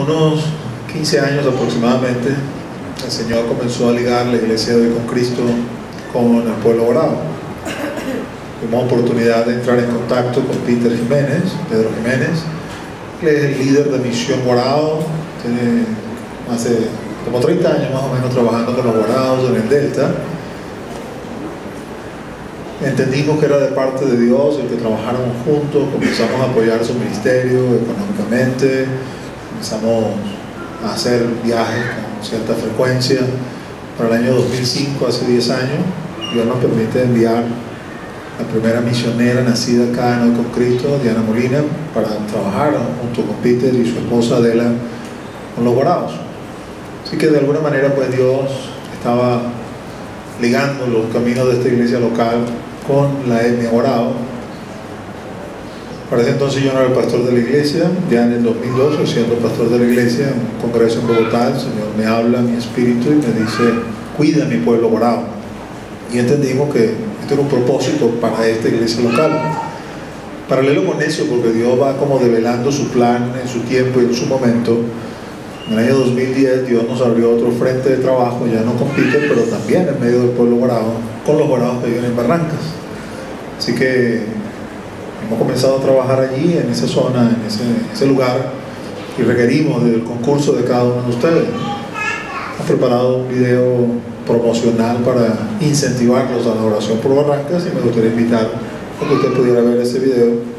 Unos 15 años aproximadamente, el Señor comenzó a ligar la iglesia de hoy con Cristo con el pueblo Guarao. Tuvimos oportunidad de entrar en contacto con Pedro Jiménez. Él es el líder de Misión Guarao, tiene hace como 30 años más o menos trabajando con los Guaraos en el Delta. Entendimos que era de parte de Dios el que trabajáramos juntos, comenzamos a apoyar su ministerio económicamente, comenzamos a hacer viajes con cierta frecuencia. Para el año 2005, hace 10 años, Dios nos permite enviar la primera misionera nacida acá en Hoy con Cristo, Diana Molina, para trabajar junto con Peter y su esposa Adela con los Guaraos. Así que de alguna manera pues Dios estaba ligando los caminos de esta iglesia local con la etnia Guarao. Para ese entonces yo no era el pastor de la iglesia. Ya en el 2012, siendo pastor de la iglesia en un congreso en Bogotá, el Señor me habla a mi espíritu y me dice: cuida a mi pueblo Guarao. Y entendimos que esto era un propósito para esta iglesia local. Paralelo con eso, porque Dios va como develando su plan en su tiempo y en su momento, en el año 2010 Dios nos abrió otro frente de trabajo, ya no con Peter, pero también en medio del pueblo Guarao, con los Guaraos que viven en Barrancas. Así que hemos comenzado a trabajar allí, en esa zona, en ese lugar, y requerimos del concurso de cada uno de ustedes. Hemos preparado un video promocional para incentivarlos a la oración por Barrancas, y me gustaría invitar a que usted pudiera ver ese video.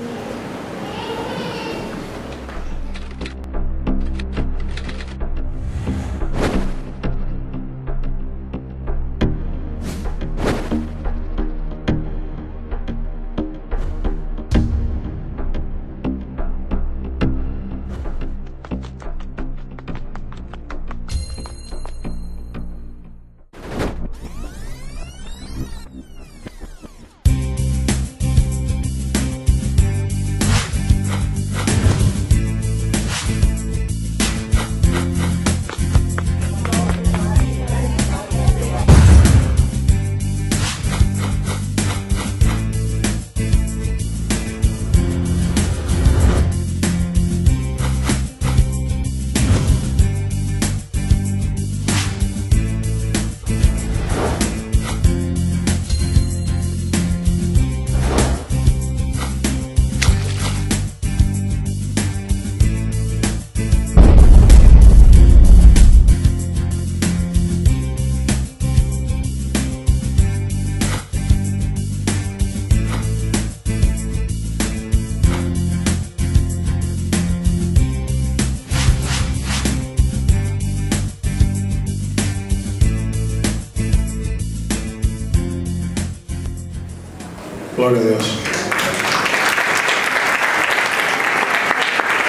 Gloria a Dios.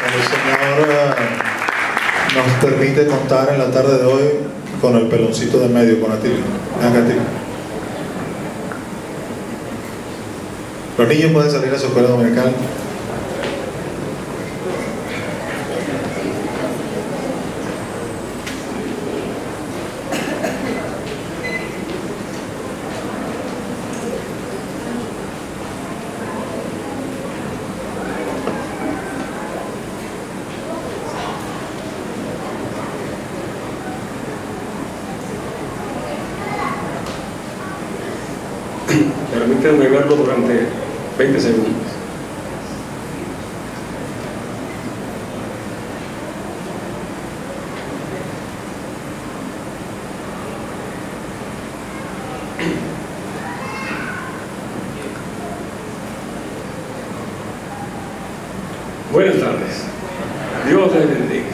El Señor nos permite contar en la tarde de hoy con el peloncito de medio, con Atilio. Venga, Atilio. Los niños pueden salir a su escuela dominical. Permítanme verlo durante 20 segundos. Buenas tardes. Dios les bendiga.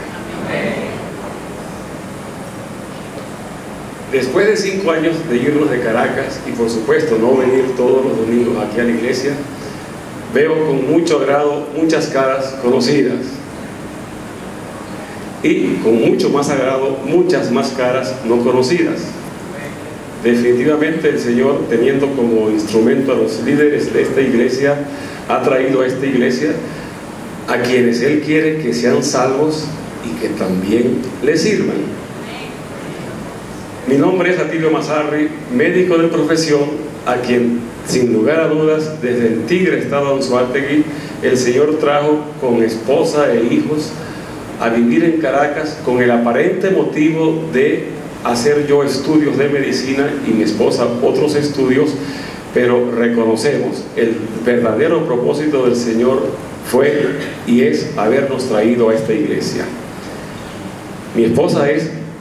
Después de 5 años de irnos de Caracas y por supuesto no venir todos los domingos aquí a la iglesia, veo con mucho agrado muchas caras conocidas y con mucho más agrado muchas más caras no conocidas. Definitivamente el Señor, teniendo como instrumento a los líderes de esta iglesia, ha traído a esta iglesia a quienes Él quiere que sean salvos y que también le sirvan. Mi nombre es Atilio Mazarri, médico de profesión, a quien, sin lugar a dudas, desde el Tigre, estado Anzoátegui, el Señor trajo con esposa e hijos a vivir en Caracas con el aparente motivo de hacer yo estudios de medicina y mi esposa otros estudios, pero reconocemos el verdadero propósito del Señor fue y es habernos traído a esta iglesia. Mi esposa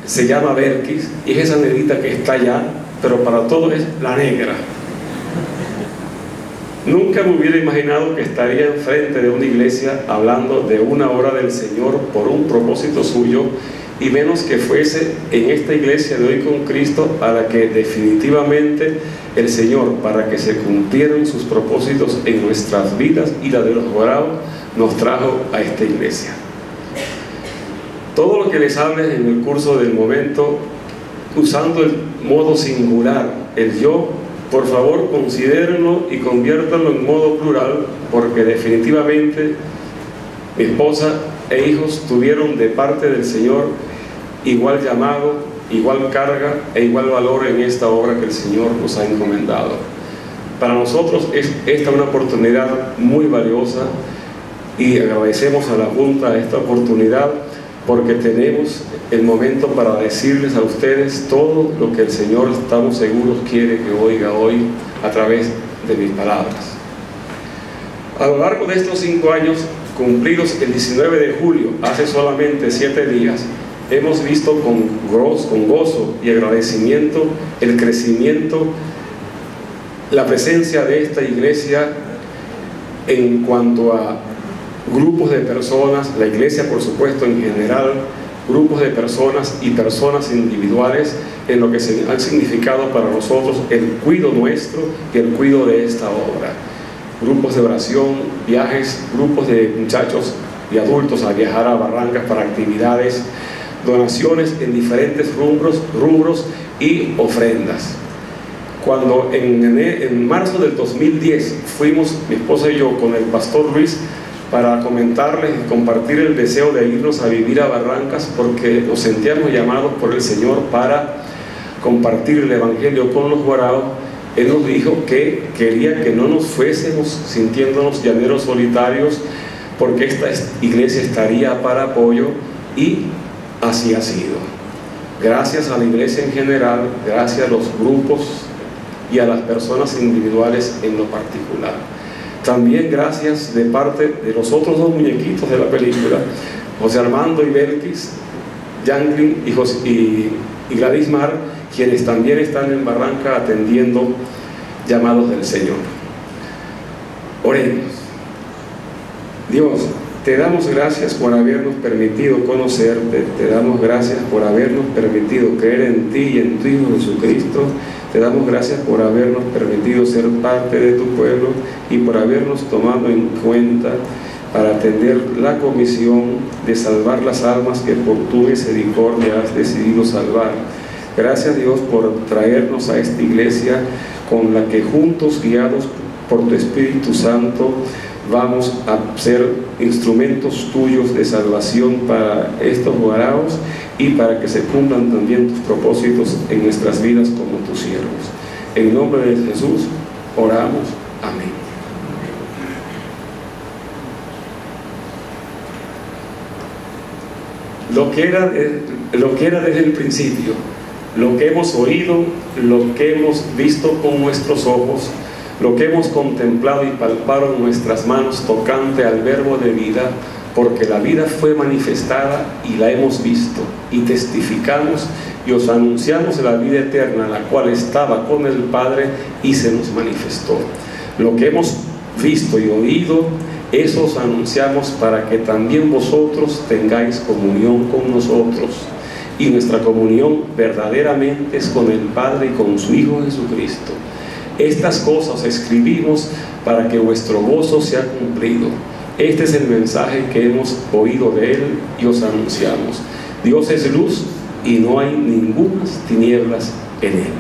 se llama Belkis y es esa negrita que está allá, pero para todo es la negra. Nunca me hubiera imaginado que estaría enfrente de una iglesia hablando de una obra del Señor por un propósito suyo, y menos que fuese en esta iglesia de Hoy con Cristo, a la que definitivamente el Señor, para que se cumplieran sus propósitos en nuestras vidas y la de los Guaraos, nos trajo a esta iglesia. Todo lo que les hable en el curso del momento, usando el modo singular, el yo, por favor considérenlo y conviértanlo en modo plural, porque definitivamente mi esposa e hijos tuvieron de parte del Señor igual llamado, igual carga e igual valor en esta obra que el Señor nos ha encomendado. Para nosotros es esta una oportunidad muy valiosa y agradecemos a la Junta esta oportunidad, porque tenemos el momento para decirles a ustedes todo lo que el Señor, estamos seguros, quiere que oiga hoy a través de mis palabras. A lo largo de estos 5 años, cumplidos el 19 de julio, hace solamente 7 días, hemos visto con gozo y agradecimiento el crecimiento, la presencia de esta iglesia en cuanto a grupos de personas, la iglesia por supuesto en general, grupos de personas y personas individuales, en lo que ha significado para nosotros el cuidado nuestro y el cuidado de esta obra. Grupos de oración, viajes, grupos de muchachos y adultos a viajar a Barrancas para actividades, donaciones en diferentes rubros y ofrendas. Cuando en marzo del 2010 fuimos, mi esposa y yo, con el pastor Luis, para comentarles y compartir el deseo de irnos a vivir a Barrancas, porque nos sentíamos llamados por el Señor para compartir el Evangelio con los Guaraos. Él nos dijo que quería que no nos fuésemos sintiéndonos llaneros solitarios, porque esta iglesia estaría para apoyo, y así ha sido. Gracias a la iglesia en general, gracias a los grupos y a las personas individuales en lo particular. También gracias de parte de los otros 2 muñequitos de la película, José Armando y Belkis, Yanglin y Gladys Mar, quienes también están en Barranca atendiendo llamados del Señor. Oremos. Dios, te damos gracias por habernos permitido conocerte, te damos gracias por habernos permitido creer en ti y en tu Hijo Jesucristo. Te damos gracias por habernos permitido ser parte de tu pueblo y por habernos tomado en cuenta para atender la comisión de salvar las almas que por tu misericordia has decidido salvar. Gracias, Dios, por traernos a esta iglesia con la que juntos, guiados por tu Espíritu Santo, vamos a ser instrumentos tuyos de salvación para estos Guaraos y para que se cumplan también tus propósitos en nuestras vidas como tus siervos. En nombre de Jesús oramos. Amén. Lo que era desde el principio, lo que hemos oído, lo que hemos visto con nuestros ojos, lo que hemos contemplado y palpado en nuestras manos tocante al verbo de vida, porque la vida fue manifestada y la hemos visto, y testificamos y os anunciamos la vida eterna, la cual estaba con el Padre y se nos manifestó. Lo que hemos visto y oído, eso os anunciamos para que también vosotros tengáis comunión con nosotros, y nuestra comunión verdaderamente es con el Padre y con su Hijo Jesucristo. Estas cosas escribimos para que vuestro gozo sea cumplido. Este es el mensaje que hemos oído de Él y os anunciamos. Dios es luz y no hay ningunas tinieblas en Él.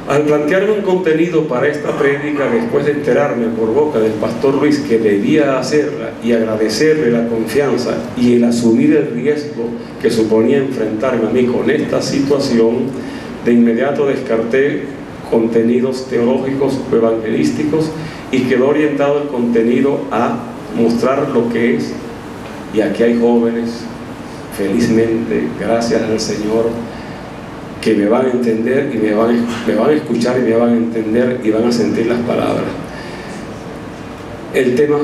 Al plantearme un contenido para esta prédica, después de enterarme por boca del pastor Luis que debía hacerla y agradecerle la confianza y el asumir el riesgo que suponía enfrentarme a mí con esta situación, de inmediato descarté contenidos teológicos o evangelísticos y quedó orientado el contenido a mostrar lo que es Y aquí hay jóvenes, felizmente, gracias al Señor, que me van a entender y me van a escuchar y me van a entender y van a sentir las palabras. El tema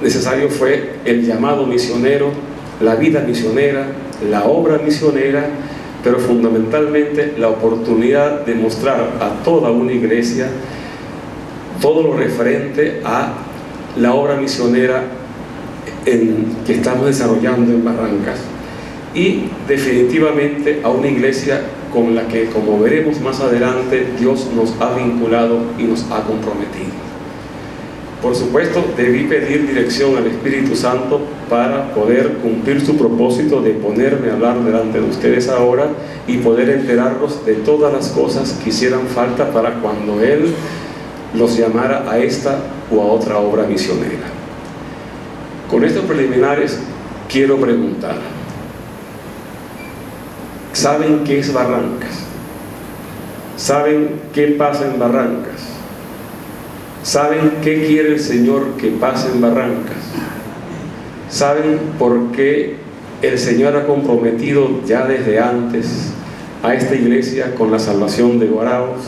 necesario fue el llamado misionero, la vida misionera, la obra misionera, pero fundamentalmente la oportunidad de mostrar a toda una iglesia todo lo referente a la obra misionera que estamos desarrollando en Barrancas, y definitivamente a una iglesia con la que, como veremos más adelante, Dios nos ha vinculado y nos ha comprometido. Por supuesto, debí pedir dirección al Espíritu Santo para poder cumplir su propósito de ponerme a hablar delante de ustedes ahora y poder enterarlos de todas las cosas que hicieran falta para cuando Él los llamara a esta o a otra obra misionera. Con estos preliminares quiero preguntar: ¿saben qué es Barrancas? ¿Saben qué pasa en Barrancas? ¿Saben qué quiere el Señor que pase en Barrancas? ¿Saben por qué el Señor ha comprometido ya desde antes a esta iglesia con la salvación de Guaraos?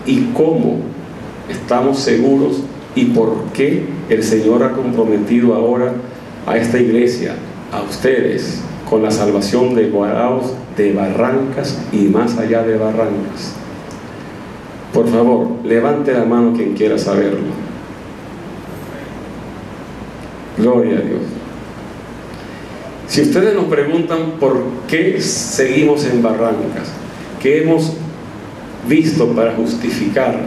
¿Y cómo estamos seguros y por qué el Señor ha comprometido ahora a esta iglesia, a ustedes, con la salvación de Guaraos, de Barrancas y más allá de Barrancas? Por favor, levante la mano quien quiera saberlo. Gloria a Dios. Si ustedes nos preguntan por qué seguimos en Barrancas, qué hemos visto para justificar,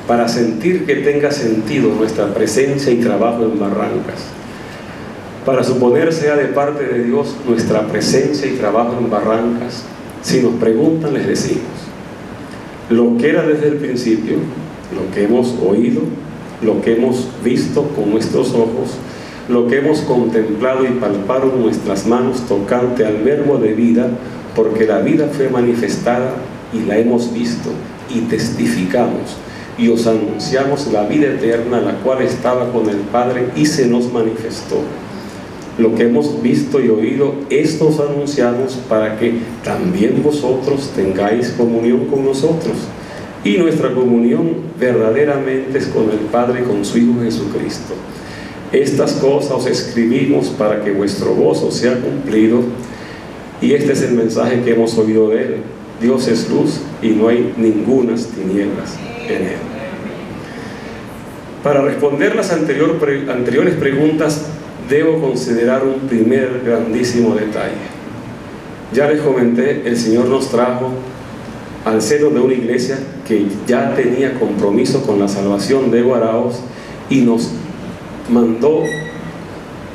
para sentir que tenga sentido nuestra presencia y trabajo en Barrancas, para suponer sea de parte de Dios nuestra presencia y trabajo en Barrancas, si nos preguntan, les decimos lo que era desde el principio, lo que hemos oído, lo que hemos visto con nuestros ojos, lo que hemos contemplado y palpado en nuestras manos tocante al verbo de vida, porque la vida fue manifestada y la hemos visto y testificamos y os anunciamos la vida eterna, la cual estaba con el Padre y se nos manifestó. Lo que hemos visto y oído, esto os anunciamos para que también vosotros tengáis comunión con nosotros. Y nuestra comunión verdaderamente es con el Padre y con su Hijo Jesucristo. Estas cosas os escribimos para que vuestro gozo sea cumplido. Y este es el mensaje que hemos oído de Él: Dios es luz y no hay ningunas tinieblas en Él. Para responder las anteriores preguntas, debo considerar un primer grandísimo detalle. Ya les comenté, el Señor nos trajo al seno de una iglesia que ya tenía compromiso con la salvación de Guaraos y nos mandó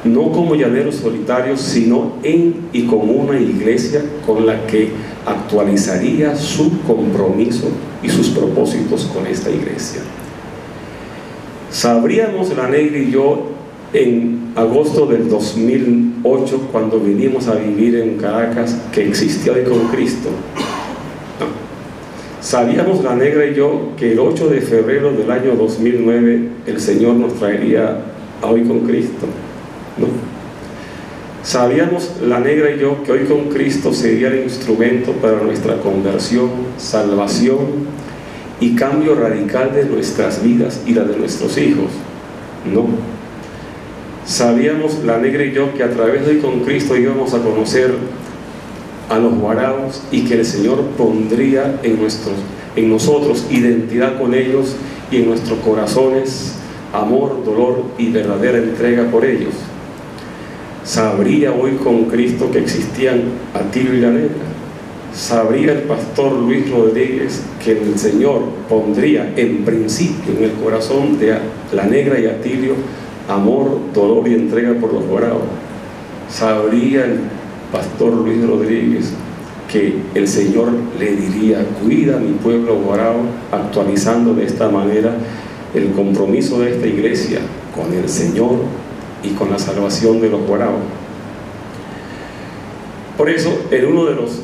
no como llaneros solitarios, sino en y como una iglesia con la que actualizaría su compromiso y sus propósitos con esta iglesia. Sabríamos la Negra y yo en agosto del 2008, cuando vinimos a vivir en Caracas, que existía Hoy con Cristo. No. Sabíamos la Negra y yo que el 8 de febrero del año 2009 el Señor nos traería a Hoy con Cristo. No. Sabíamos la Negra y yo que Hoy con Cristo sería el instrumento para nuestra conversión, salvación y cambio radical de nuestras vidas y la de nuestros hijos. No. Sabíamos la Negra y yo que a través de Hoy con Cristo íbamos a conocer a los Guaraos y que el Señor pondría en nosotros identidad con ellos y en nuestros corazones amor, dolor y verdadera entrega por ellos. Sabría Hoy con Cristo que existían Atilio y la Negra. Sabría el pastor Luis Rodríguez que el Señor pondría en principio en el corazón de la Negra y Atilio amor, dolor y entrega por los Guaraos. Sabría el pastor Luis Rodríguez que el Señor le diría: cuida a mi pueblo Guarao, actualizando de esta manera el compromiso de esta iglesia con el Señor y con la salvación de los Guaraos. Por eso, en uno de los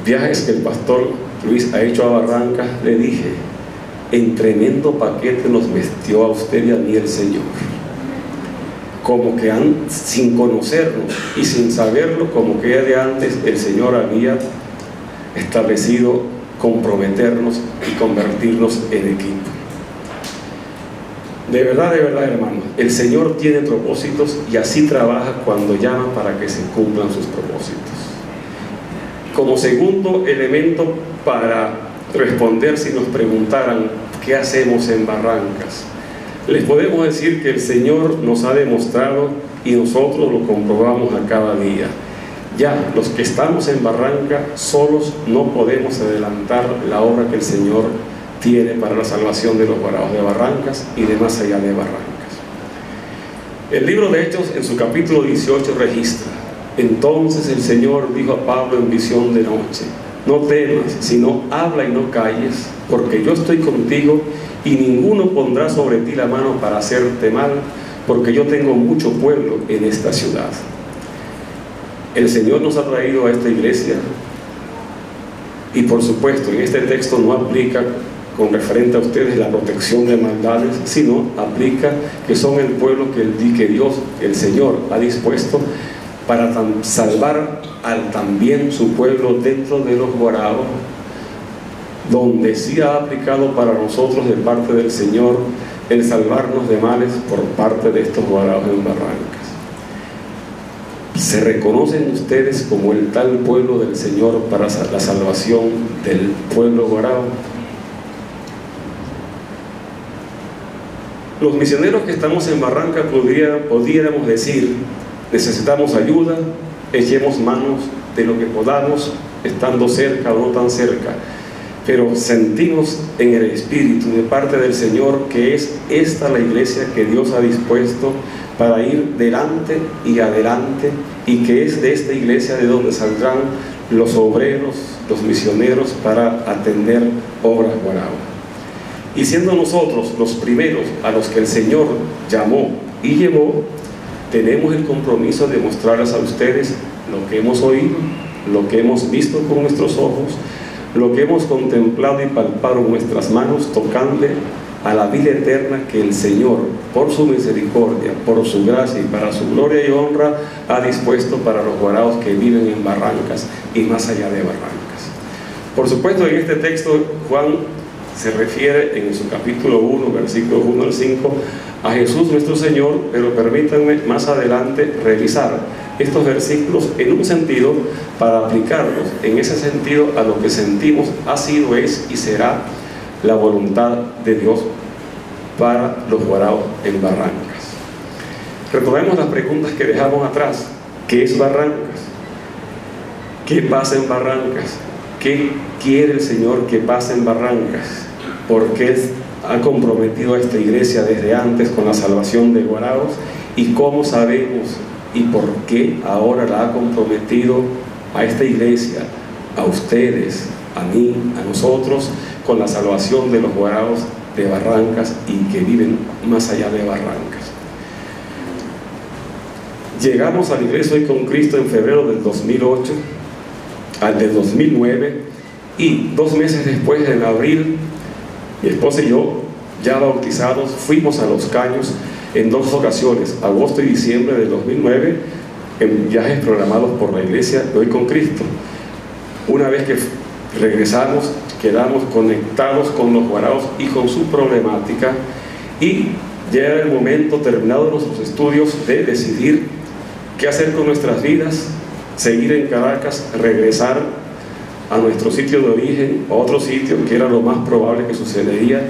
viajes que el pastor Luis ha hecho a Barrancas, le dije: en tremendo paquete nos metió a usted y a mí el Señor. como que sin conocernos y sin saberlo, como que ya de antes el Señor había establecido comprometernos y convertirnos en equipo. De verdad, hermanos, el Señor tiene propósitos y así trabaja cuando llama para que se cumplan sus propósitos. Como segundo elemento para responder si nos preguntaran qué hacemos en Barrancas, les podemos decir que el Señor nos ha demostrado y nosotros lo comprobamos a cada día. Ya los que estamos en Barranca solos no podemos adelantar la obra que el Señor tiene para la salvación de los varados de Barrancas y de más allá de Barrancas. El libro de Hechos en su capítulo 18 registra: entonces el Señor dijo a Pablo en visión de noche: no temas, sino habla y no calles, porque yo estoy contigo y ninguno pondrá sobre ti la mano para hacerte mal, porque yo tengo mucho pueblo en esta ciudad. El Señor nos ha traído a esta iglesia y por supuesto en este texto no aplica con referente a ustedes la protección de maldades, sino aplica que son el pueblo que Dios, el Señor, ha dispuesto para salvar también su pueblo dentro de los guaraos, donde sí ha aplicado para nosotros de parte del Señor el salvarnos de males por parte de estos guaraos en Barrancas. ¿Se reconocen ustedes como el tal pueblo del Señor para la salvación del pueblo guarao? Los misioneros que estamos en Barranca pudiéramos decir: necesitamos ayuda, echemos manos de lo que podamos, estando cerca o no tan cerca, pero sentimos en el Espíritu de parte del Señor que es esta la iglesia que Dios ha dispuesto para ir delante y adelante, y que es de esta iglesia de donde saldrán los obreros, los misioneros para atender obras guarao. Y siendo nosotros los primeros a los que el Señor llamó y llevó, tenemos el compromiso de mostrarles a ustedes lo que hemos oído, lo que hemos visto con nuestros ojos, lo que hemos contemplado y palpado en nuestras manos, tocando a la vida eterna que el Señor, por su misericordia, por su gracia y para su gloria y honra, ha dispuesto para los guaraos que viven en Barrancas y más allá de Barrancas. Por supuesto, en este texto Juan se refiere en su capítulo 1, versículos 1 al 5, a Jesús nuestro Señor, pero permítanme más adelante revisar estos versículos en un sentido para aplicarlos en ese sentido a lo que sentimos ha sido, es y será la voluntad de Dios para los guaraos en Barrancas. Retomemos las preguntas que dejamos atrás. ¿Qué es Barrancas? ¿Qué pasa en Barrancas? ¿Qué quiere el Señor que pase en Barrancas? ¿Por qué ha comprometido a esta iglesia desde antes con la salvación de guaraos? ¿Y cómo sabemos y por qué ahora la ha comprometido a esta iglesia, a ustedes, a mí, a nosotros, con la salvación de los guaraos de Barrancas y que viven más allá de Barrancas? Llegamos a la iglesia Hoy con Cristo en febrero del 2008, al del 2009, y 2 meses después, en abril, mi esposa y yo, ya bautizados, fuimos a Los Caños en 2 ocasiones, agosto y diciembre del 2009, en viajes programados por la iglesia Hoy con Cristo. Una vez que regresamos, quedamos conectados con los guaraos y con su problemática, y ya era el momento, terminado nuestros estudios, de decidir qué hacer con nuestras vidas, seguir en Caracas, regresar a nuestro sitio de origen, a otro sitio que era lo más probable que sucedería.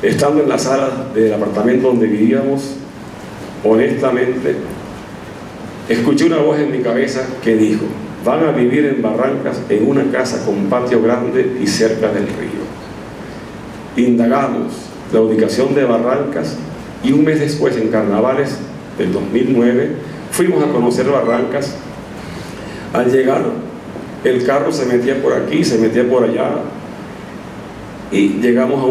Estando en la sala del apartamento donde vivíamos, honestamente, escuché una voz en mi cabeza que dijo: van a vivir en Barrancas en una casa con patio grande y cerca del río. Indagamos la ubicación de Barrancas y un mes después, en carnavales del 2009, fuimos a conocer Barrancas. Al llegar, el carro se metía por aquí, se metía por allá, y llegamos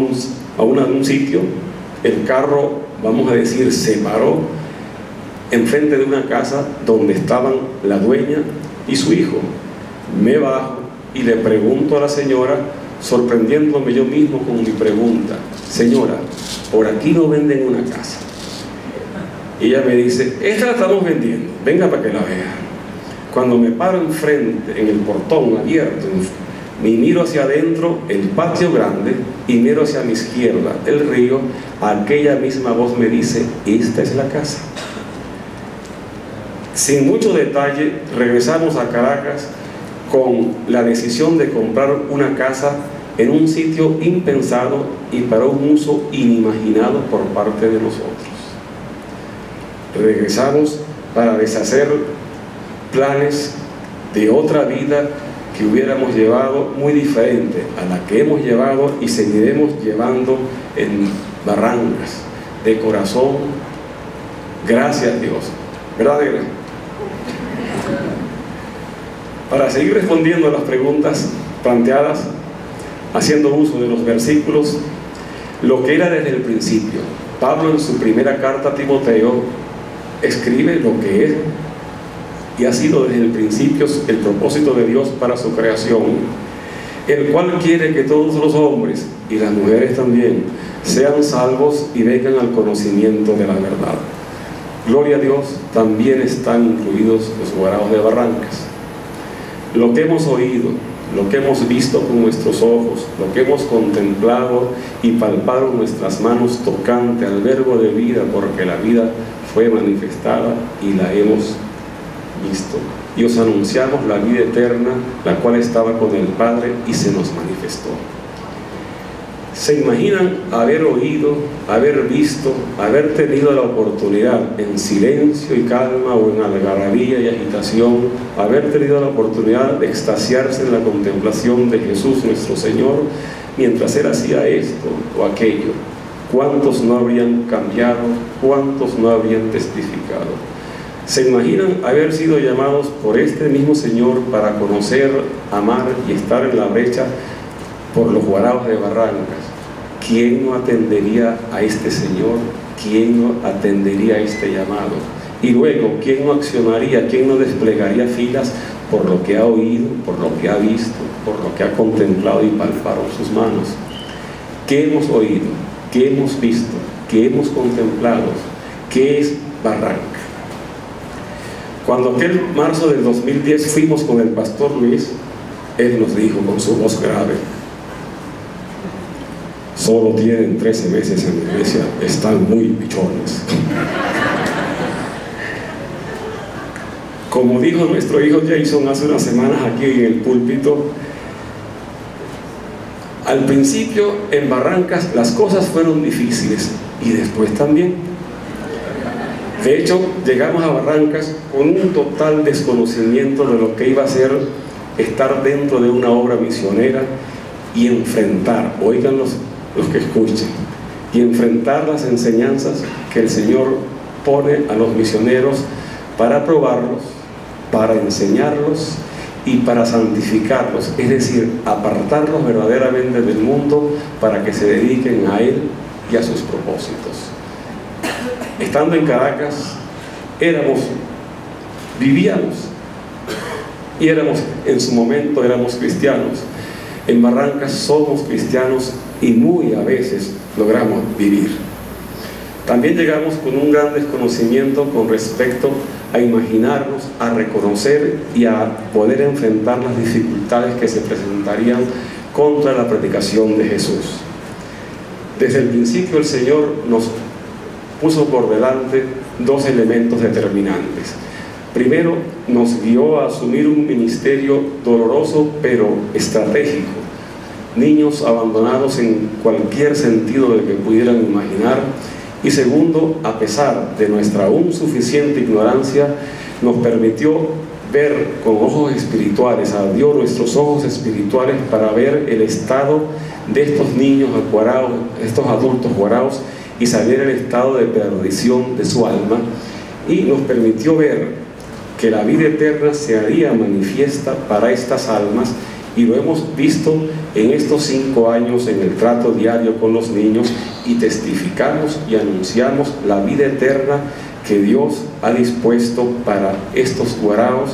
a un sitio. El carro, vamos a decir, se paró enfrente de una casa donde estaban la dueña y su hijo. Me bajo y le pregunto a la señora, sorprendiéndome yo mismo con mi pregunta: señora, por aquí no venden una casa. Y ella me dice, esta la estamos vendiendo, venga para que la vea. Cuando me paro enfrente, en el portón abierto, y miro hacia adentro el patio grande y miro hacia mi izquierda el río, aquella misma voz me dice, esta es la casa. Sin mucho detalle, regresamos a Caracas con la decisión de comprar una casa en un sitio impensado y para un uso inimaginado por parte de nosotros. Regresamos para deshacer planes de otra vida que hubiéramos llevado muy diferente a la que hemos llevado y seguiremos llevando en Barrancas. De corazón, gracias Dios. ¿Verdad, Negra? Para seguir respondiendo a las preguntas planteadas, haciendo uso de los versículos, lo que era desde el principio. Pablo en su primera carta a Timoteo escribe lo que es y ha sido desde el principio el propósito de Dios para su creación, el cual quiere que todos los hombres y las mujeres también sean salvos y vengan al conocimiento de la verdad. Gloria a Dios, también están incluidos los guaraos de Barrancas. Lo que hemos oído, lo que hemos visto con nuestros ojos, lo que hemos contemplado y palpado en nuestras manos tocante al verbo de vida, porque la vida fue manifestada y la hemos visto. Y os anunciamos la vida eterna, la cual estaba con el Padre y se nos manifestó. ¿Se imaginan haber oído, haber visto, haber tenido la oportunidad en silencio y calma o en algarabía y agitación, haber tenido la oportunidad de extasiarse en la contemplación de Jesús nuestro Señor mientras Él hacía esto o aquello? ¿Cuántos no habrían cambiado? ¿Cuántos no habrían testificado? ¿Se imaginan haber sido llamados por este mismo Señor para conocer, amar y estar en la brecha por los guaraos de Barrancas? ¿Quién no atendería a este Señor? ¿Quién no atendería a este llamado? Y luego, ¿quién no accionaría? ¿Quién no desplegaría filas por lo que ha oído, por lo que ha visto, por lo que ha contemplado y palpado en sus manos? ¿Qué hemos oído? ¿Qué hemos visto? ¿Qué hemos contemplado? ¿Qué es Barranca? Cuando aquel marzo del 2010 fuimos con el pastor Luis, él nos dijo con su voz grave: solo tienen 13 meses en la iglesia, están muy pichones. Como dijo nuestro hijo Jason hace unas semanas aquí en el púlpito, al principio en Barrancas las cosas fueron difíciles y después también. De hecho, llegamos a Barrancas con un total desconocimiento de lo que iba a ser estar dentro de una obra misionera y enfrentar, oigan los que escuchen, y enfrentar las enseñanzas que el Señor pone a los misioneros para probarlos, para enseñarlos y para santificarlos, es decir, apartarlos verdaderamente del mundo para que se dediquen a Él y a sus propósitos. Estando en Caracas, vivíamos y en su momento éramos cristianos. En Barrancas somos cristianos y muy a veces logramos vivir. También llegamos con un gran desconocimiento con respecto a imaginarnos, a reconocer y a poder enfrentar las dificultades que se presentarían contra la predicación de Jesús. Desde el principio el Señor nos puso por delante dos elementos determinantes. Primero, nos guió a asumir un ministerio doloroso pero estratégico. Niños abandonados en cualquier sentido del que pudieran imaginar. Y segundo, a pesar de nuestra aún suficiente ignorancia, nos permitió ver con ojos espirituales, abrió nuestros ojos espirituales para ver el estado de estos niños guaraos, estos adultos guaraos, y saber el estado de perdición de su alma, y nos permitió ver que la vida eterna se haría manifiesta para estas almas, y lo hemos visto en estos 5 años en el trato diario con los niños, y testificamos y anunciamos la vida eterna que Dios ha dispuesto para estos guaraos,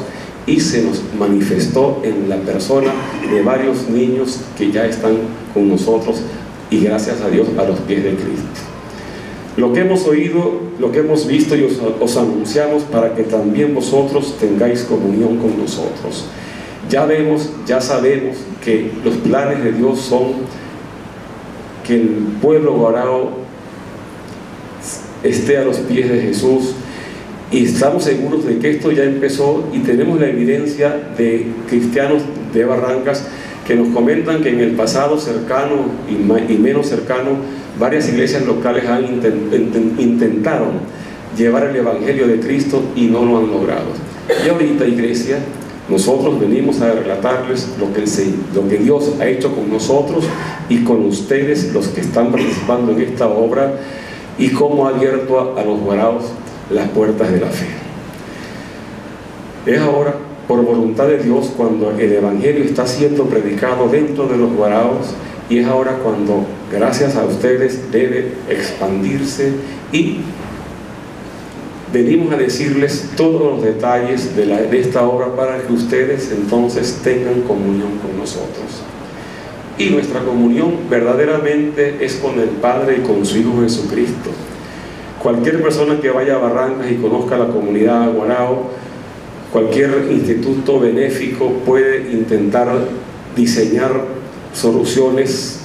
y se nos manifestó en la persona de varios niños que ya están con nosotros, y gracias a Dios a los pies de Cristo. Lo que hemos oído, lo que hemos visto y os anunciamos para que también vosotros tengáis comunión con nosotros. Ya vemos, ya sabemos que los planes de Dios son que el pueblo guarao esté a los pies de Jesús, y estamos seguros de que esto ya empezó, y tenemos la evidencia de cristianos de Barrancas que nos comentan que en el pasado cercano y menos cercano varias iglesias locales intentaron llevar el Evangelio de Cristo y no lo han logrado. Y ahorita, iglesia, nosotros venimos a relatarles lo que Dios ha hecho con nosotros y con ustedes, los que están participando en esta obra, y cómo ha abierto a los guaraos las puertas de la fe. Es ahora, por voluntad de Dios, cuando el Evangelio está siendo predicado dentro de los guaraos, y es ahora cuando, gracias a ustedes, debe expandirse, y venimos a decirles todos los detalles de esta obra para que ustedes entonces tengan comunión con nosotros. Y nuestra comunión verdaderamente es con el Padre y con su Hijo Jesucristo. Cualquier persona que vaya a Barrancas y conozca la comunidad guarao, cualquier instituto benéfico puede intentar diseñar soluciones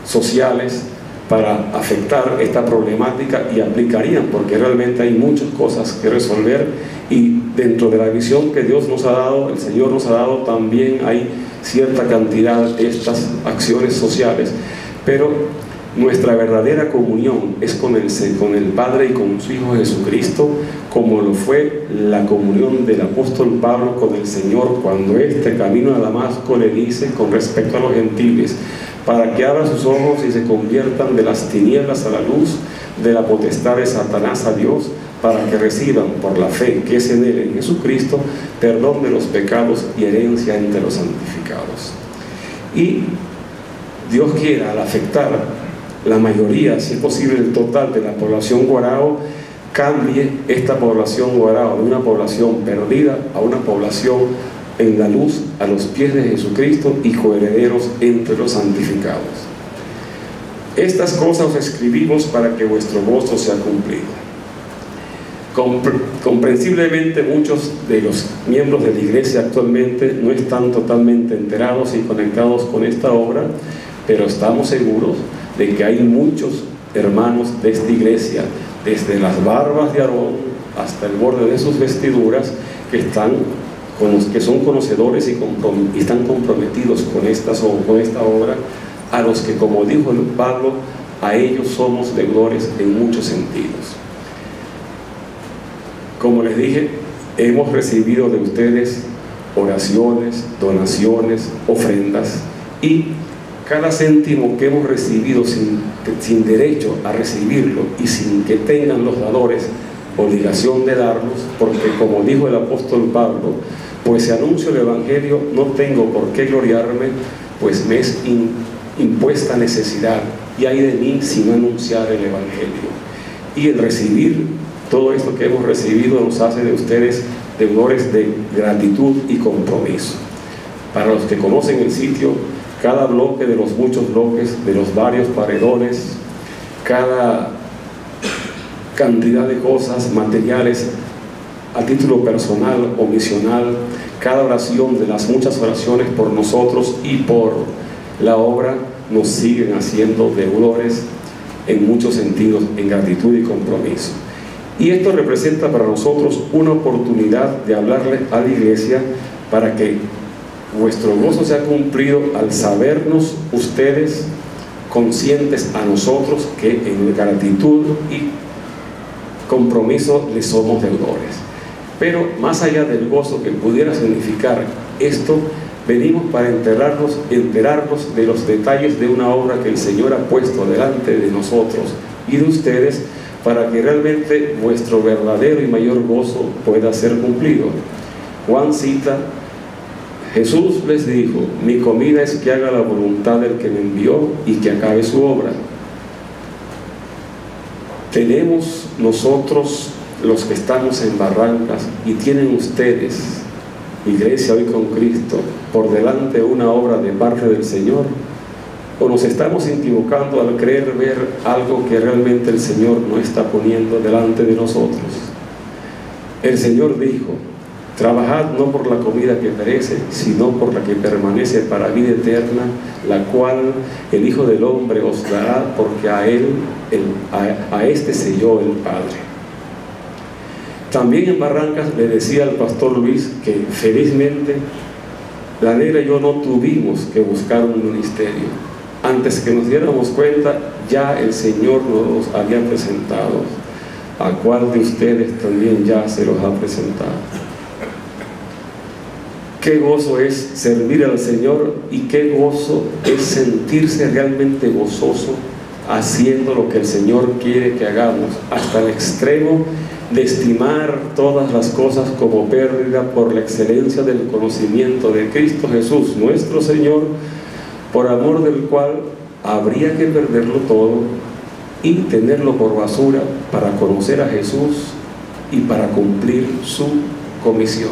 sociales para afectar esta problemática, y aplicarían, porque realmente hay muchas cosas que resolver, y dentro de la visión que Dios nos ha dado, el Señor nos ha dado, también hay cierta cantidad de estas acciones sociales. Pero nuestra verdadera comunión es con el Padre y con su Hijo Jesucristo, como lo fue la comunión del apóstol Pablo con el Señor cuando este camino a Damasco le dice con respecto a los gentiles, para que abran sus ojos y se conviertan de las tinieblas a la luz, de la potestad de Satanás a Dios, para que reciban por la fe que es en Él, en Jesucristo, perdón de los pecados y herencia entre los santificados. Y Dios quiera, al afectar la mayoría, si es posible el total de la población guarao, cambie esta población guarao de una población perdida a una población en la luz, a los pies de Jesucristo, y coherederos entre los santificados. Estas cosas os escribimos para que vuestro gozo sea cumplido. Comprensiblemente muchos de los miembros de la iglesia actualmente no están totalmente enterados y conectados con esta obra, pero estamos seguros de que hay muchos hermanos de esta iglesia, desde las barbas de Aarón hasta el borde de sus vestiduras, que son conocedores y están comprometidos con esta obra, a los que, como dijo Pablo, a ellos somos deudores en muchos sentidos. Como les dije, hemos recibido de ustedes oraciones, donaciones, ofrendas, y cada céntimo que hemos recibido sin derecho a recibirlo y sin que tengan los dadores obligación de darlos, porque como dijo el apóstol Pablo, pues si anuncio el Evangelio no tengo por qué gloriarme, pues me es impuesta necesidad, y hay de mí si no anunciar el Evangelio. Y el recibir todo esto que hemos recibido nos hace de ustedes deudores de gratitud y compromiso. Para los que conocen el sitio, cada bloque de los muchos bloques, de los varios paredones, cada cantidad de cosas materiales a título personal o misional, cada oración de las muchas oraciones por nosotros y por la obra, nos siguen haciendo deudores en muchos sentidos, en gratitud y compromiso. Y esto representa para nosotros una oportunidad de hablarle a la iglesia para que vuestro gozo sea cumplido al sabernos ustedes conscientes a nosotros que en gratitud y compromiso les somos deudores. Pero más allá del gozo que pudiera significar esto, venimos para enterarnos de los detalles de una obra que el Señor ha puesto delante de nosotros y de ustedes, para que realmente vuestro verdadero y mayor gozo pueda ser cumplido. Juan cita: Jesús les dijo, mi comida es que haga la voluntad del que me envió y que acabe su obra. Tenemos nosotros, los que estamos en Barrancas, y tienen ustedes, Iglesia Hoy con Cristo, por delante una obra de parte del Señor. ¿O nos estamos equivocando al creer ver algo que realmente el Señor no está poniendo delante de nosotros? El Señor dijo: trabajad no por la comida que perece, sino por la que permanece para vida eterna, la cual el Hijo del Hombre os dará, porque a este selló el Padre. También en Barrancas le decía al pastor Luis que felizmente la negra y yo no tuvimos que buscar un ministerio. Antes que nos diéramos cuenta, ya el Señor nos había presentado. ¿A cuál de ustedes también ya se los ha presentado? Qué gozo es servir al Señor y qué gozo es sentirse realmente gozoso haciendo lo que el Señor quiere que hagamos, hasta el extremo de estimar todas las cosas como pérdida por la excelencia del conocimiento de Cristo Jesús, nuestro Señor, por amor del cual habría que perderlo todo y tenerlo por basura para conocer a Jesús y para cumplir su comisión.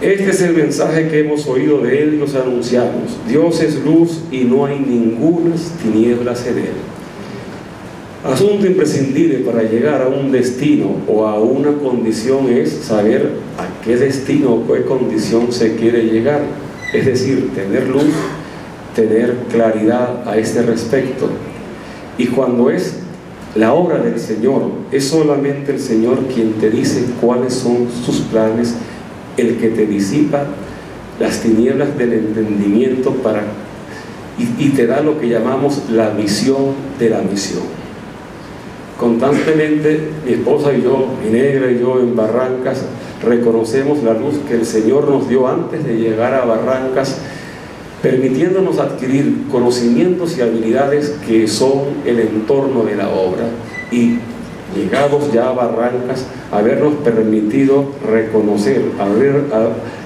Este es el mensaje que hemos oído de Él y os anunciamos: Dios es luz y no hay ningunas tinieblas en Él. Asunto imprescindible para llegar a un destino o a una condición es saber a qué destino o qué condición se quiere llegar. Es decir, tener luz, tener claridad a este respecto. Y cuando es la obra del Señor, es solamente el Señor quien te dice cuáles son sus planes, el que te disipa las tinieblas del entendimiento y te da lo que llamamos la visión de la misión. Constantemente mi esposa y yo, mi negra y yo en Barrancas, reconocemos la luz que el Señor nos dio antes de llegar a Barrancas, permitiéndonos adquirir conocimientos y habilidades que son el entorno de la obra, y llegados ya a Barrancas, habernos permitido reconocer,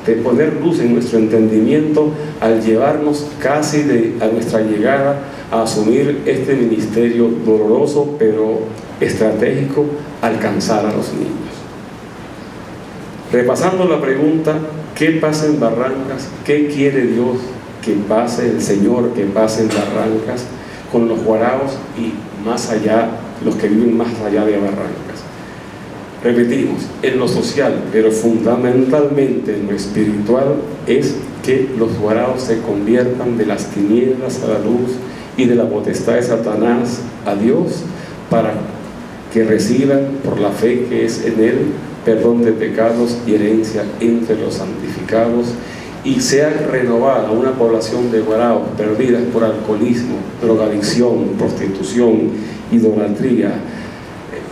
de poner luz en nuestro entendimiento al llevarnos casi a nuestra llegada a asumir este ministerio doloroso pero estratégico: alcanzar a los niños. Repasando la pregunta: ¿qué pasa en Barrancas? ¿Qué quiere Dios que pase, el Señor que pase en Barrancas con los guaraos y más allá, los que viven más allá de Barrancas? Repetimos, en lo social, pero fundamentalmente en lo espiritual, es que los guaraos se conviertan de las tinieblas a la luz y de la potestad de Satanás a Dios, para que reciban por la fe que es en Él perdón de pecados y herencia entre los santificados, y sea renovada una población de guaraos perdidas por alcoholismo, drogadicción, prostitución, idolatría,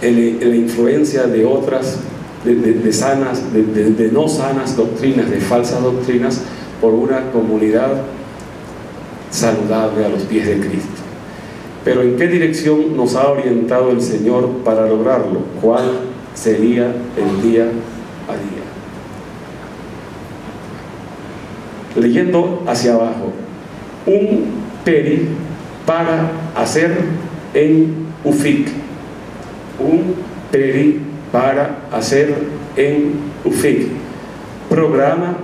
la influencia de otras, de no sanas doctrinas, de falsas doctrinas, por una comunidad saludable a los pies de Cristo. Pero ¿en qué dirección nos ha orientado el Señor para lograrlo? ¿Cuál sería el día a día? Leyendo hacia abajo: un peri para hacer en Ufik. Un peri para hacer en Ufik. Programa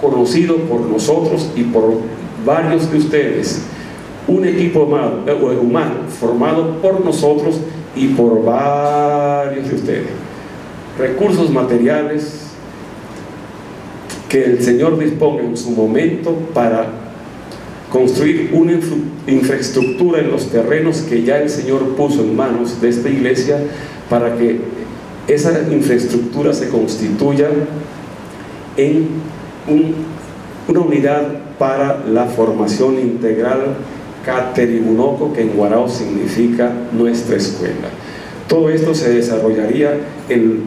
conocido por nosotros y por varios de ustedes. Un equipo humano formado por nosotros y por varios de ustedes. Recursos materiales que el Señor disponga en su momento para construir una infraestructura en los terrenos que ya el Señor puso en manos de esta iglesia, para que esa infraestructura se constituya en una unidad para la formación integral Cateribunoco, que en guarao significa nuestra escuela. Todo esto se desarrollaría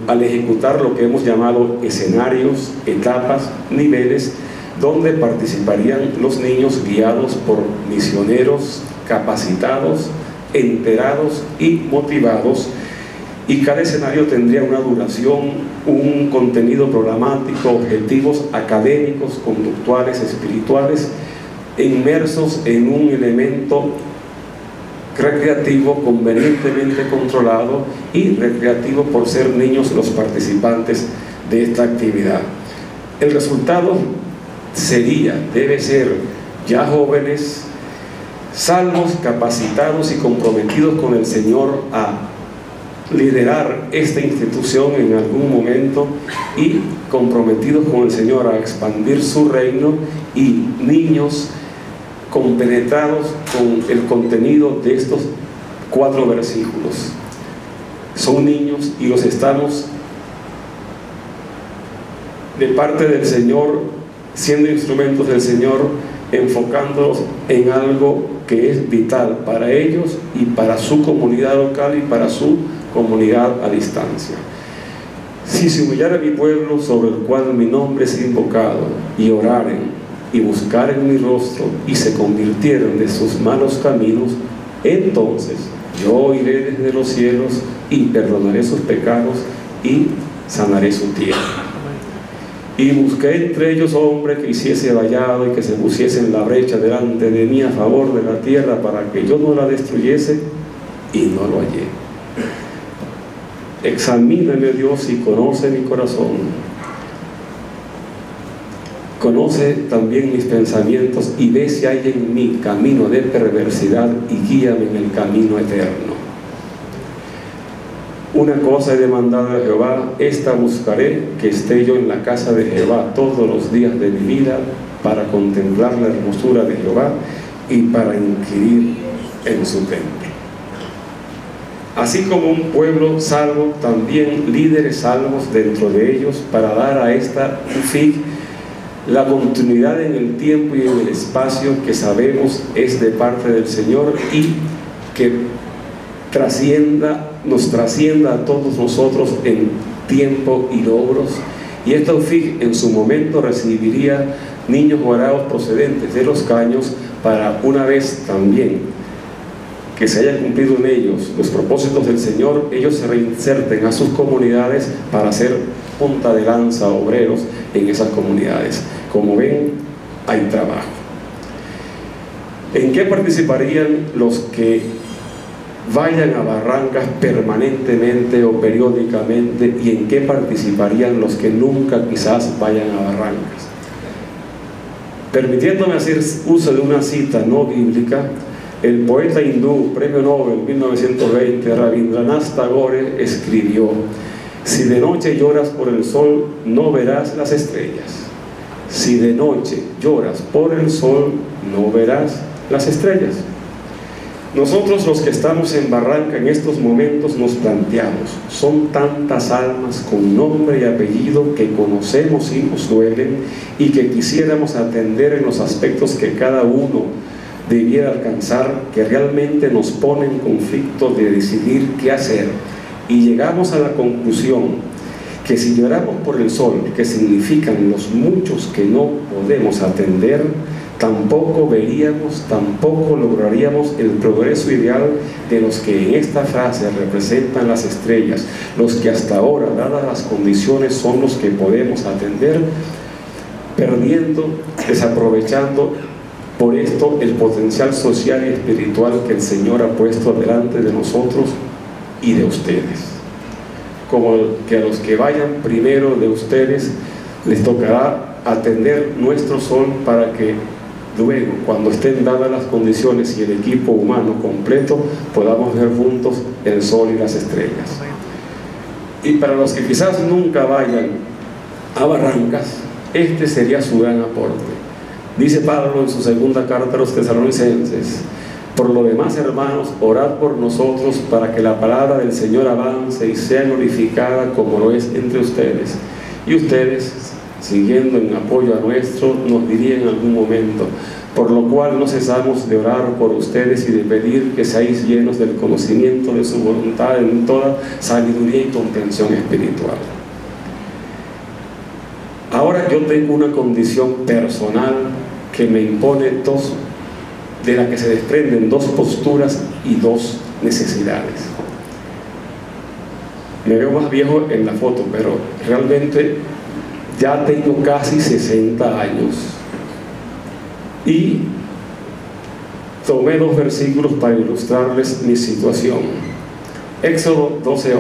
al ejecutar lo que hemos llamado escenarios, etapas, niveles, donde participarían los niños guiados por misioneros capacitados, enterados y motivados, y cada escenario tendría una duración, un contenido programático, objetivos académicos, conductuales, espirituales, inmersos en un elemento recreativo convenientemente controlado y recreativo por ser niños los participantes de esta actividad. El resultado debe ser ya jóvenes, salvos, capacitados y comprometidos con el Señor a liderar esta institución en algún momento, y comprometidos con el Señor a expandir su reino, y niños compenetrados con el contenido de estos 4 versículos. Son niños y los estamos de parte del Señor, siendo instrumentos del Señor, enfocándolos en algo que es vital para ellos y para su comunidad local y para su comunidad a distancia. Si se humillara mi pueblo, sobre el cual mi nombre es invocado, y oraren y buscaren mi rostro y se convirtieran de sus malos caminos, entonces yo oiré desde los cielos y perdonaré sus pecados y sanaré su tierra. Y busqué entre ellos hombre que hiciese vallado y que se pusiese en la brecha delante de mí a favor de la tierra, para que yo no la destruyese, y no lo hallé. Examíname, Dios, y conoce mi corazón. Conoce también mis pensamientos y ve si hay en mí camino de perversidad, y guíame en el camino eterno. Una cosa he demandado a Jehová, esta buscaré, que esté yo en la casa de Jehová todos los días de mi vida, para contemplar la hermosura de Jehová y para inquirir en su templo. Así como un pueblo salvo, también líderes salvos dentro de ellos, para dar a esta FIG la continuidad en el tiempo y en el espacio que sabemos es de parte del Señor, y que nos trascienda a todos nosotros en tiempo y logros. Y esta UFIG en su momento recibiría niños guaraos procedentes de los Caños, para una vez también que se hayan cumplido en ellos los propósitos del Señor, ellos se reinserten a sus comunidades para ser punta de lanza, obreros en esas comunidades. Como ven, hay trabajo. ¿En qué participarían los que vayan a Barrancas permanentemente o periódicamente, y en qué participarían los que nunca quizás vayan a Barrancas? Permitiéndome hacer uso de una cita no bíblica, el poeta hindú, premio Nobel 1920, Rabindranath Tagore, escribió: si de noche lloras por el sol, no verás las estrellas. Si de noche lloras por el sol, no verás las estrellas. Nosotros, los que estamos en Barranca en estos momentos, nos planteamos: son tantas almas con nombre y apellido que conocemos y nos duelen, y que quisiéramos atender en los aspectos que cada uno debiera alcanzar, que realmente nos pone en conflicto de decidir qué hacer. Y llegamos a la conclusión que si lloramos por el sol, que significan los muchos que no podemos atender, tampoco veríamos, tampoco lograríamos el progreso ideal de los que en esta frase representan las estrellas, los que hasta ahora, dadas las condiciones, son los que podemos atender, perdiendo, desaprovechando por esto el potencial social y espiritual que el Señor ha puesto delante de nosotros y de ustedes. Como que a los que vayan primero de ustedes les tocará atender nuestro sol, para que luego, cuando estén dadas las condiciones y el equipo humano completo, podamos ver juntos el sol y las estrellas. Y para los que quizás nunca vayan a Barrancas, este sería su gran aporte. Dice Pablo en su segunda carta a los tesalonicenses: por lo demás, hermanos, orad por nosotros, para que la palabra del Señor avance y sea glorificada como lo es entre ustedes. Y ustedes, siguiendo en apoyo a nuestro, nos dirían en algún momento: por lo cual no cesamos de orar por ustedes y de pedir que seáis llenos del conocimiento de su voluntad en toda sabiduría y comprensión espiritual. Ahora yo tengo una condición personal que me impone de la que se desprenden dos posturas y dos necesidades. Me veo más viejo en la foto, pero realmente ya tengo casi 60 años y tomé 2 versículos para ilustrarles mi situación. Éxodo 12:11: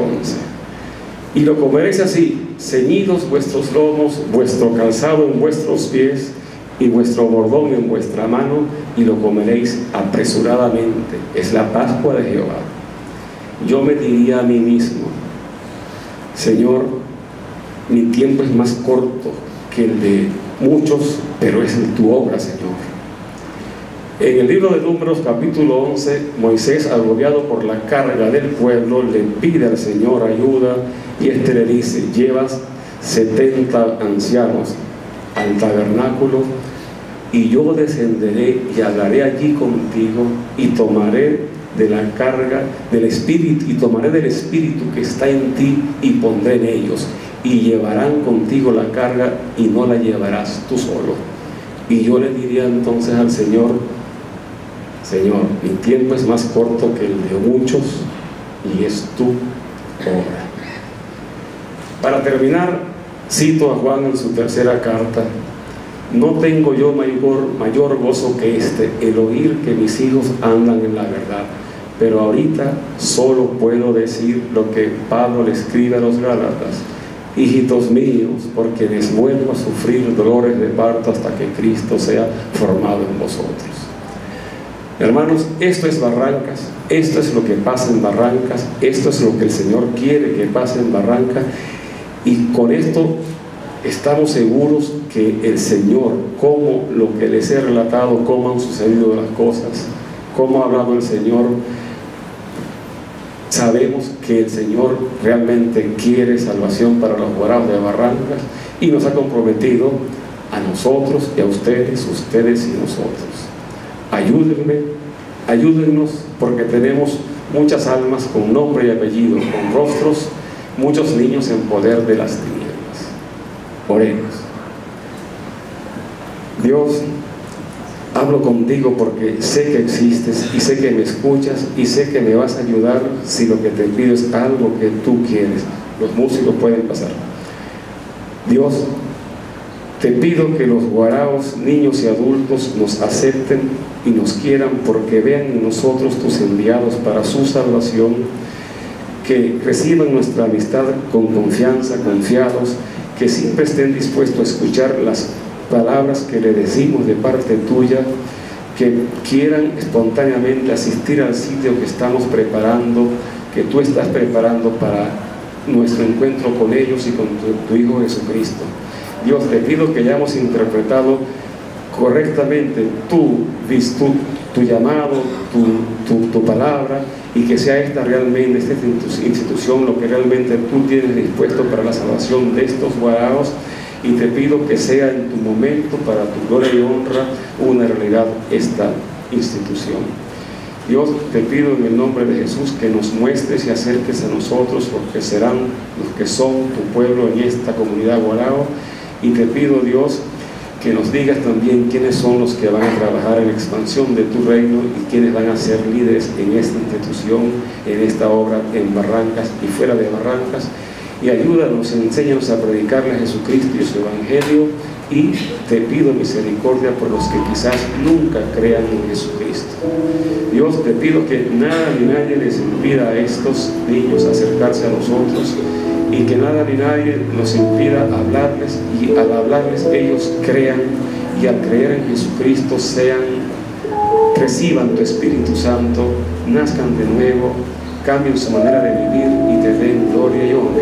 y lo comeréis así, ceñidos vuestros lomos, vuestro calzado en vuestros pies, y vuestro bordón en vuestra mano, y lo comeréis apresuradamente. Es la Pascua de Jehová. Yo me diría a mí mismo: Señor, mi tiempo es más corto que el de muchos, pero es en tu obra, Señor. En el libro de Números, capítulo 11, Moisés, agobiado por la carga del pueblo, le pide al Señor ayuda, y este le dice: llevas 70 ancianos al tabernáculo, y yo descenderé y hablaré allí contigo, y tomaré de la carga del Espíritu, y tomaré del Espíritu que está en ti, y pondré en ellos, y llevarán contigo la carga, y no la llevarás tú solo. Y yo le diría entonces al Señor: Señor, mi tiempo es más corto que el de muchos, y es tu obra. Para terminar, cito a Juan en su tercera carta: no tengo yo mayor gozo que este, el oír que mis hijos andan en la verdad. Pero ahorita solo puedo decir lo que Pablo le escribe a los Gálatas: hijitos míos, porque les vuelvo a sufrir dolores de parto hasta que Cristo sea formado en vosotros. Hermanos, esto es Barrancas, esto es lo que pasa en Barrancas, esto es lo que el Señor quiere que pase en Barrancas, y con esto estamos seguros que el Señor, como lo que les he relatado, cómo han sucedido las cosas, cómo ha hablado el Señor, sabemos que el Señor realmente quiere salvación para los guaraos de Barrancas, y nos ha comprometido a nosotros y a ustedes y nosotros. Ayúdennos, porque tenemos muchas almas con nombre y apellido, con rostros, muchos niños en poder de las tinieblas. Oremos. Dios, hablo contigo porque sé que existes, y sé que me escuchas, y sé que me vas a ayudar si lo que te pido es algo que tú quieres. Los músicos pueden pasar. Dios, te pido que los guaraos, niños y adultos, nos acepten y nos quieran, porque vean en nosotros tus enviados para su salvación, que reciban nuestra amistad con confianza, confiados, que siempre estén dispuestos a escuchar las palabras que le decimos de parte tuya, que quieran espontáneamente asistir al sitio que estamos preparando, que tú estás preparando para nuestro encuentro con ellos y con tu Hijo Jesucristo. Dios, te pido que hayamos interpretado correctamente tu llamado, tu palabra, y que sea esta realmente, esta institución, lo que realmente tú tienes dispuesto para la salvación de estos guaraos. Y te pido que sea en tu momento, para tu gloria y honra, una realidad esta institución. Dios, te pido en el nombre de Jesús que nos muestres y acerques a nosotros, porque serán los que son tu pueblo en esta comunidad guarao. Y te pido, Dios, que nos digas también quiénes son los que van a trabajar en la expansión de tu reino, y quiénes van a ser líderes en esta institución, en esta obra en Barrancas y fuera de Barrancas. Y ayúdanos, enséñanos a predicarle a Jesucristo y su Evangelio, y te pido misericordia por los que quizás nunca crean en Jesucristo. Dios, te pido que nada ni nadie les impida a estos niños acercarse a nosotros, y que nada ni nadie nos impida hablarles, y al hablarles ellos crean, y al creer en Jesucristo reciban tu Espíritu Santo, nazcan de nuevo, cambien su manera de vivir y te den gloria y honra.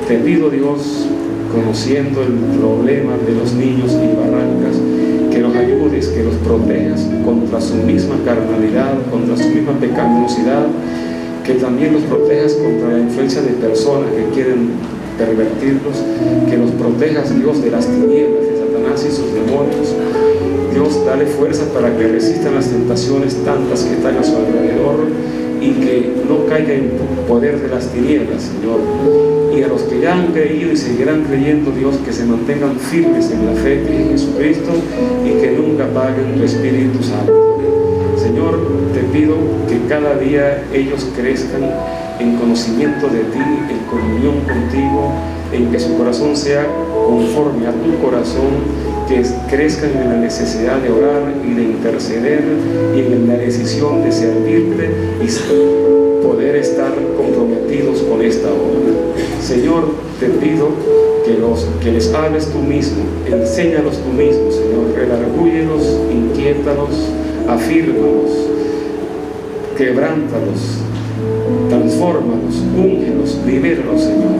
Te pido, Dios, conociendo el problema de los niños y Barrancas, que los ayudes, que los protejas contra su misma carnalidad, contra su misma pecaminosidad, que también los protejas contra la influencia de personas que quieren pervertirlos, que los protejas, Dios, de las tinieblas, de Satanás y sus demonios. Dios, dale fuerza para que resistan las tentaciones tantas que están a su alrededor, y que no caiga en poder de las tinieblas, Señor. Y a los que ya han creído y seguirán creyendo, Dios, que se mantengan firmes en la fe en Jesucristo, y que nunca apaguen tu Espíritu Santo. Señor, te pido que cada día ellos crezcan en conocimiento de ti, en comunión contigo, en que su corazón sea conforme a tu corazón, que crezcan en la necesidad de orar y de interceder, y en la decisión de servirte y poder estar comprometidos con esta obra. Señor, te pido que que les hables tú mismo, enséñalos tú mismo, Señor, redargúyelos, inquiétalos, afírmalos, quebrántalos, transfórmalos, úngelos, libéralos, Señor.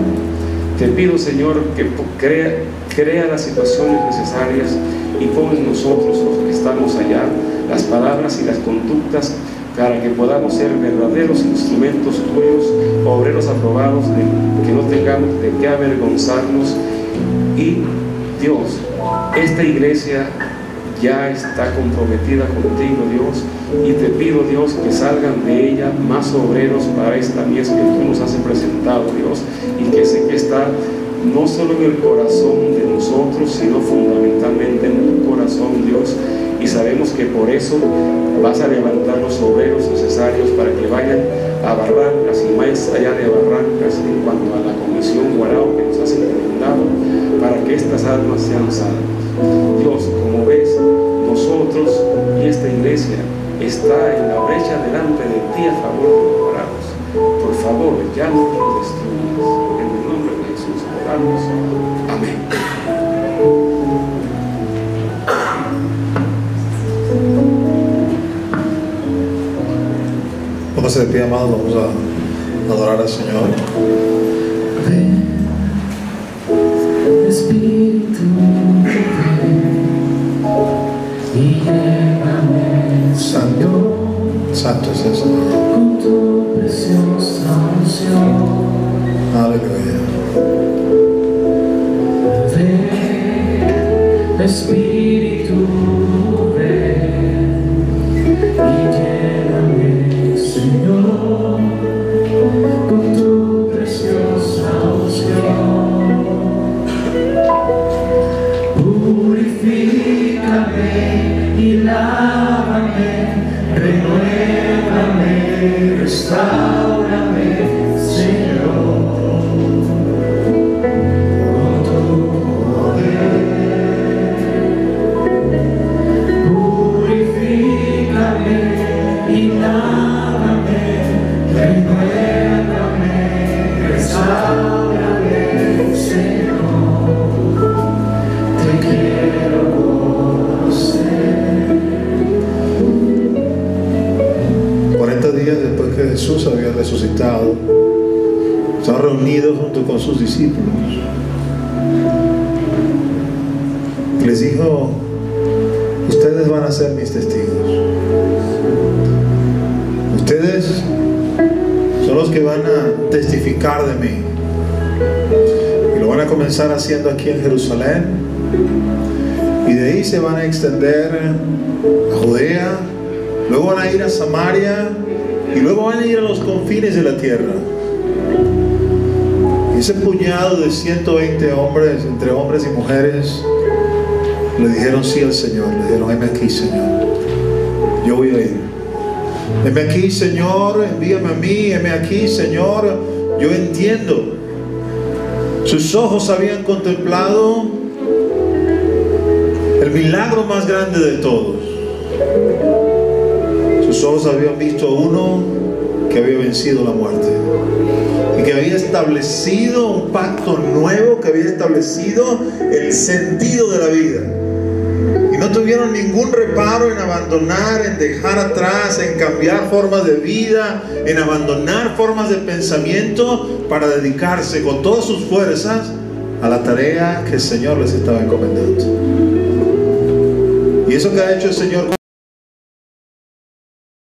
Te pido, Señor, que crea las situaciones necesarias y pon en nosotros, los que estamos allá, las palabras y las conductas para que podamos ser verdaderos instrumentos tuyos, obreros aprobados, que no tengamos de qué avergonzarnos. Y Dios, esta iglesia ya está comprometida contigo, Dios, y te pido, Dios, que salgan de ella más obreros para esta mies que tú nos has presentado, Dios, y que sé que está no solo en el corazón de nosotros, sino fundamentalmente en tu corazón, Dios, y sabemos que por eso vas a levantar los obreros necesarios para que vayan a Barrancas y más allá de Barrancas en cuanto a la comisión Guarao que nos has encomendado, para que estas almas sean salvas. Dios, como ves, nosotros y esta iglesia está en la brecha delante de ti a favor de los morados. Por favor, ya no nos destruyas. En el nombre de Jesús oramos. Amén. Póngase de pie, amado, vamos a adorar al Señor. Ven, Espíritu, ven y llévame, Santo, santo es el Señor. con tu preciosa unción. Aleluya. Ven, Espíritu, ven y llévame, Señor, con tu preciosa unción. Purifícame y lávame, renuévame, restáurame, Señor, con tu poder. Purifícame y lávame, renuévame, restáurame, Señor. Te quiero conocer. 40 días después que Jesús había resucitado, estaban reunidos junto con sus discípulos. Y les dijo: ustedes van a ser mis testigos. Ustedes son los que van a testificar de mí. Y lo van a comenzar haciendo aquí en Jerusalén. Y de ahí se van a extender a Judea. Luego van a ir a Samaria. Y luego van a ir a los confines de la tierra. Y ese puñado de 120 hombres, entre hombres y mujeres, le dijeron sí al Señor. Le dijeron: heme aquí, Señor, yo voy a ir. Heme aquí, Señor, envíame a mí. Heme aquí, Señor, yo entiendo. Sus ojos habían contemplado el milagro más grande de todos. Sus ojos habían visto a uno que había vencido la muerte y que había establecido un pacto nuevo, que había establecido el sentido de la vida. Y no tuvieron ningún reparo en abandonar, en dejar atrás, en cambiar formas de vida, en abandonar formas de pensamiento para dedicarse con todas sus fuerzas a la tarea que el Señor les estaba encomendando. Y eso que ha hecho el Señor